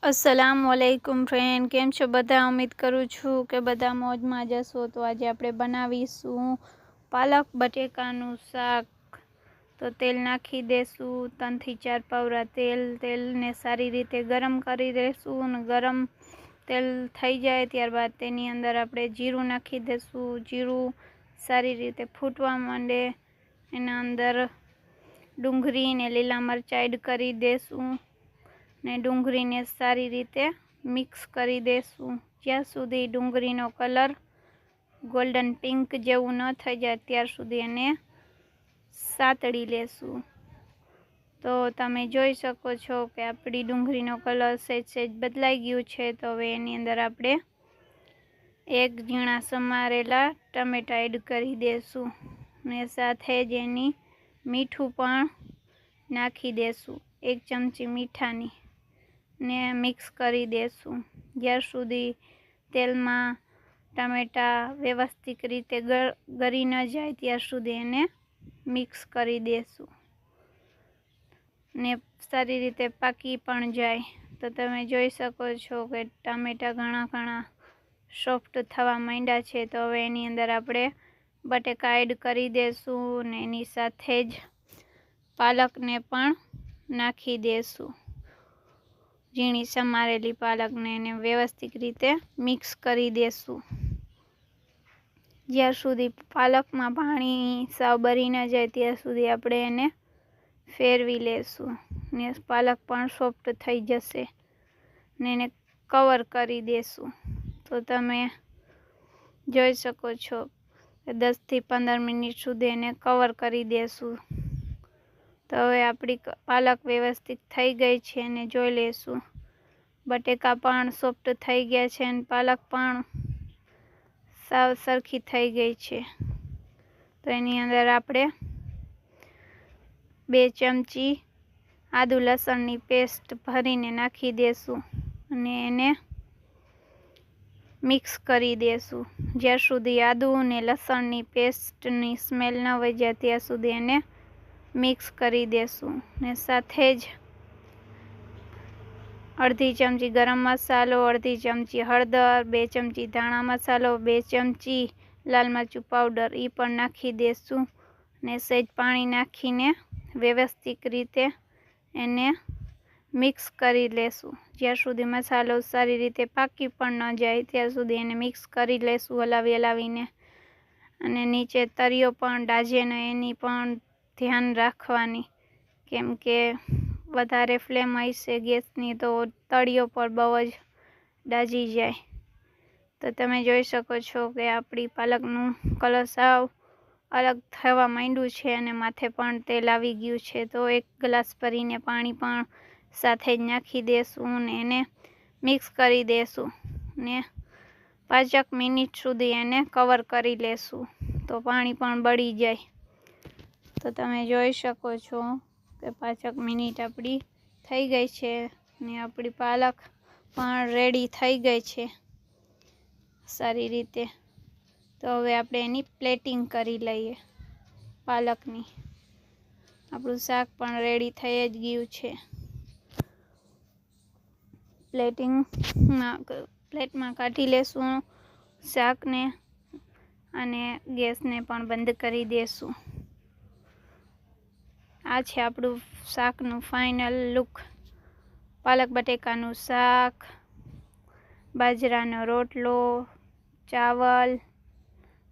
अस्सलामुअलैकुम फ्रेंड, केम छो बधा। उम्मीद करूँ छूँ કે બધા મોજમાં જ હશો। તો આજે આપણે બનાવીશું પાલક બટેકાનું શાક। તો તેલ નાખી દેશું 3 થી 4 પાવરા તેલને સારી રીતે ગરમ કરી દેશું અને ગરમ તેલ થઈ જાય ત્યારબાદ તેની અંદર આપણે જીરું નાખી દેશું। જીરું સારી રીતે ફૂટવા માંડે એના અંદર ડુંગળી ને લીલા મરચાં એડ કરી દેશું ને ડુંગળીને સારી રીતે મિક્સ કરી દેશું જ્યાં સુધી ડુંગળીનો કલર ગોલ્ડન પિંક જેવું ન થઈ જાય ત્યાર સુધી એને સાતળી લેશું। તો તમે જોઈ શકો છો કે આપણી ડુંગળીનો કલર સહેજ બદલાઈ ગયું છે। તો હવે એની અંદર આપણે 1 ઝીણા સમારેલા ટમેટા એડ કરી દેશું ને સાથે જ એની મીઠું પણ નાખી દેશું 1 ચમચી મીઠાની ને મિક્સ કરી દેશું જ્યાં સુધી તેલમાં ટમેટા વ્યવસ્થિત રીતે ગળી ન જાય ત્યાં સુધી એને મિક્સ કરી દેશું ને સારી રીતે પાકી પણ જાય। તો તમે જોઈ શકો છો કે ટામેટા ઘણા સોફ્ટ થવા માંડ્યા છે। તો હવે એની અંદર આપણે બટેકા એડ કરી દેશું ને એની સાથે જ પાલકને પણ નાખી દેશું। ઝીણી સમારેલી પાલકને એને વ્યવસ્થિત રીતે મિક્સ કરી દેશું જ્યાં સુધી પાલકમાં પાણી સાવ બળી ન જાય ત્યાં સુધી આપણે એને ફેરવી લેશું ને પાલક પણ સોફ્ટ થઈ જશે ને એને કવર કરી દેશું। તો તમે જોઈ શકો છો કે 10 થી 15 મિનિટ સુધી એને કવર કરી દેશું। તો હવે આપણી પાલક વ્યવસ્થિત થઈ ગઈ છે અને જોઈ લેશું બટેકા પણ સોફ્ટ થઈ ગયા છે અને પાલક પણ સાવ સરખી થઈ ગઈ છે। તો એની અંદર આપણે 2 ચમચી આદુ લસણની પેસ્ટ ભરીને નાખી દેશું અને એને મિક્સ કરી દેશું જ્યાં સુધી આદુ અને લસણની પેસ્ટની સ્મેલ ન વહી જાય ત્યાં સુધી એને મિક્સ કરી દેશું ને સાથે જ અડધી ચમચી ગરમ મસાલો, અડધી ચમચી હળદર, 2 ચમચી ધાણા મસાલો, 2 ચમચી લાલ મરચું પાવડર એ પણ નાખી દેશું ને સહેજ પાણી નાખીને વ્યવસ્થિત રીતે એને મિક્સ કરી લેશું જ્યાં સુધી મસાલો સારી રીતે પાકી પણ ન જાય ત્યાં સુધી એને મિક્સ કરી લેશું હલાવીને અને નીચે તળિયો પણ દાઝે ને એની પણ ધ્યાન રાખવાની કેમ કે વધારે ફ્લેમ હશે ગેસની તો તળિયો પર બહુ જ દાઝી જાય। તો તમે જોઈ શકો છો કે આપણી પાલકનું કલર સાવ અલગ થવા માંડ્યું છે અને માથે પણ તેલ આવી ગયું છે। તો 1 ગ્લાસ ભરીને પાણી પણ સાથે જ નાખી દેશું ને એને મિક્સ કરી દેશું ને 5 મિનિટ સુધી એને કવર કરી લેશું તો પાણી પણ બળી જાય। તો તમે જોઈ શકો છો કે 5 મિનિટ આપણી થઈ ગઈ છે ને આપણી પાલક પણ રેડી થઈ ગઈ છે સારી રીતે। તો હવે આપણે એની પ્લેટિંગ કરી લઈએ પાલકની। આપણું શાક પણ રેડી થઈ જ ગયું છે। પ્લેટમાં કાઢી લેશું શાકને અને ગેસને પણ બંધ કરી દેશું। આ છે આપણું શાકનું ફાઇનલ લુક। પાલક બટેકાનું શાક, બાજરાનો રોટલો, ચાવલ,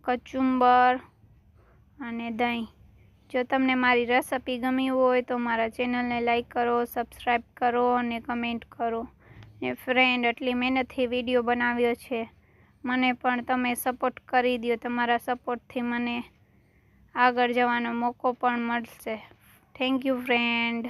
કચુંબર અને દહીં। જો તમને મારી રેસિપી ગમી હોય તો મારા ચેનલને લાઈક કરો, સબસ્ક્રાઈબ કરો અને કમેન્ટ કરો ને ફ્રેન્ડ આટલી મહેનતથી વિડીયો બનાવ્યો છે મને પણ તમે સપોર્ટ કરી દો। તમારા સપોર્ટથી મને આગળ જવાનો મોકો પણ મળશે। Thank you friend.